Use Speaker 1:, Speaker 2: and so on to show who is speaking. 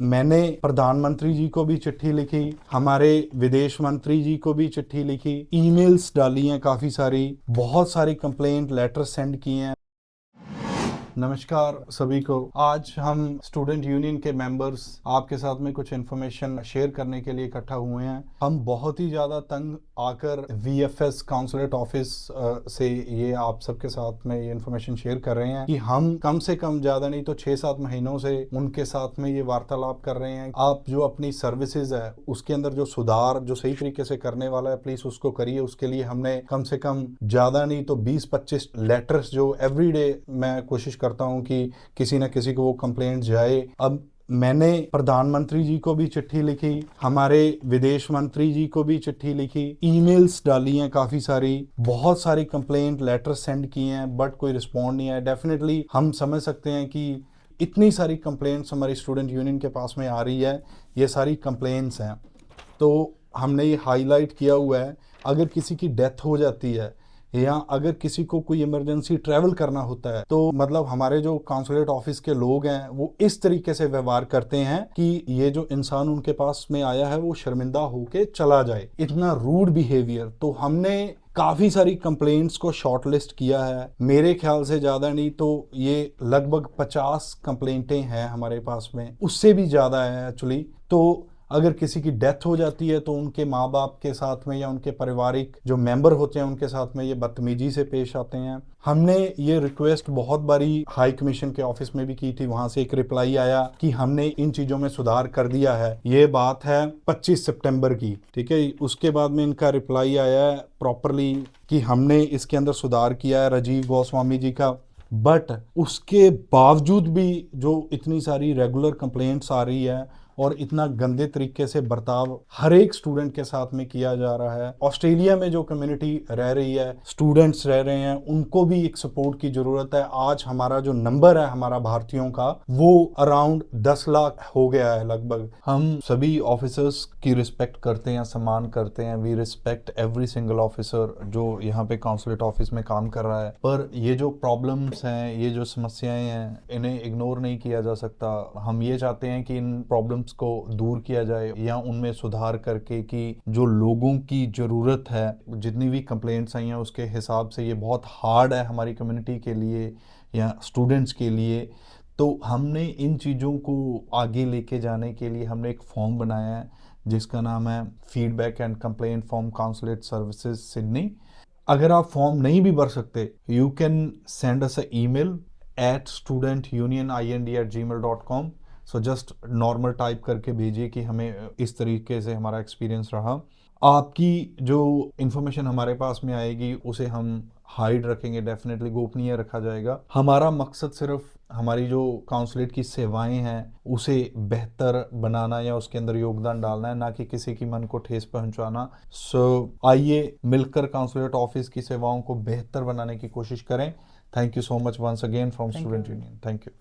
Speaker 1: मैंने प्रधानमंत्री जी को भी चिट्ठी लिखी, हमारे विदेश मंत्री जी को भी चिट्ठी लिखी, ईमेल्स डाली हैं, काफ़ी सारी, बहुत सारी कंप्लेंट लेटर सेंड किए हैं। नमस्कार सभी को। आज हम स्टूडेंट यूनियन के मेंबर्स आपके साथ में कुछ इन्फॉर्मेशन शेयर करने के लिए इकट्ठा हुए हैं। हम बहुत ही ज़्यादा तंग आकर वीएफएस काउंसलेट ऑफिस से ये आप सबके साथ में ये इन्फॉर्मेशन शेयर कर रहे हैं कि हम कम से कम ज़्यादा नहीं तो 6-7 महीनों से उनके साथ में ये वार्तालाप कर रहे हैं। आप जो अपनी सर्विसेज है उसके अंदर जो सुधार जो सही तरीके से करने वाला है प्लीज़ उसको करिए। उसके लिए हमने कम से कम ज़्यादा नहीं तो 20-25 लेटर्स जो एवरीडे मैं कोशिश करता हूं कि किसी ना किसी को वो कंप्लेंट जाए। अब मैंने प्रधानमंत्री जी को भी चिट्ठी लिखी, हमारे विदेश मंत्री जी को भी चिट्ठी लिखी, ईमेल्स डाली हैं, काफ़ी सारी, बहुत सारी कंप्लेंट लेटर सेंड किए हैं, बट कोई रिस्पॉन्ड नहीं आया। डेफिनेटली हम समझ सकते हैं कि इतनी सारी कंप्लेंट्स हमारी स्टूडेंट यूनियन के पास में आ रही है, ये सारी कंप्लेंट्स हैं। तो हमने ये हाईलाइट किया हुआ है, अगर किसी की डेथ हो जाती है या अगर किसी को कोई इमरजेंसी ट्रैवल करना होता है तो मतलब हमारे जो काउंसलेट ऑफिस के लोग हैं वो इस तरीके से व्यवहार करते हैं कि ये जो इंसान उनके पास में आया है वो शर्मिंदा होके चला जाए, इतना रूड बिहेवियर। तो हमने काफ़ी सारी कंप्लेंट्स को शॉर्टलिस्ट किया है, मेरे ख्याल से ज़्यादा नहीं तो ये लगभग 50 कंप्लेंटें हैं हमारे पास में, उससे भी ज़्यादा है एक्चुअली। तो अगर किसी की डेथ हो जाती है तो उनके माँ बाप के साथ में या उनके पारिवारिक जो मेंबर होते हैं उनके साथ में ये बदतमीजी से पेश आते हैं। हमने ये रिक्वेस्ट बहुत बारी हाई कमीशन के ऑफिस में भी की थी, वहां से एक रिप्लाई आया कि हमने इन चीज़ों में सुधार कर दिया है। ये बात है 25 सितंबर की, ठीक है। उसके बाद में इनका रिप्लाई आया है प्रॉपरली कि हमने इसके अंदर सुधार किया है राजीव गोस्वामी जी का। बट उसके बावजूद भी जो इतनी सारी रेगुलर कंप्लेंट्स आ रही है और इतना गंदे तरीके से बर्ताव हर एक स्टूडेंट के साथ में किया जा रहा है। ऑस्ट्रेलिया में जो कम्युनिटी रह रही है, स्टूडेंट्स रह रहे हैं, उनको भी एक सपोर्ट की ज़रूरत है। आज हमारा जो नंबर है हमारा भारतीयों का वो अराउंड 10 लाख हो गया है लगभग। हम सभी ऑफिसर्स की रिस्पेक्ट करते हैं, सम्मान करते हैं। We respect every single officer जो यहाँ पे काउंसलेट ऑफिस में काम कर रहा है। पर ये जो प्रॉब्लम्स हैं, ये जो समस्याएं हैं, इन्हें इग्नोर नहीं किया जा सकता। हम ये चाहते हैं कि इन प्रॉब्लम को दूर किया जाए या उनमें सुधार करके कि जो लोगों की ज़रूरत है, जितनी भी कंप्लेंट्स आई हैं उसके हिसाब से ये बहुत हार्ड है हमारी कम्युनिटी के लिए या स्टूडेंट्स के लिए। तो हमने इन चीज़ों को आगे लेके जाने के लिए हमने एक फॉर्म बनाया है जिसका नाम है feedback and complaint form consulate services Sydney. अगर आप फॉर्म नहीं भी भर सकते, you can send us a email at studentunionind@gmail.com। So just normal type करके भेजिए कि हमें इस तरीके से हमारा एक्सपीरियंस रहा। आपकी जो इन्फॉर्मेशन हमारे पास में आएगी उसे हम हाइड रखेंगे, डेफिनेटली गोपनीय रखा जाएगा। हमारा मकसद सिर्फ हमारी जो काउंसलेट की सेवाएं हैं उसे बेहतर बनाना या उसके अंदर योगदान डालना है, ना कि किसी की मन को ठेस पहुंचाना। आइए मिलकर काउंसलेट ऑफिस की सेवाओं को बेहतर बनाने की कोशिश करें। Thank you so much once again from student union. Thank you.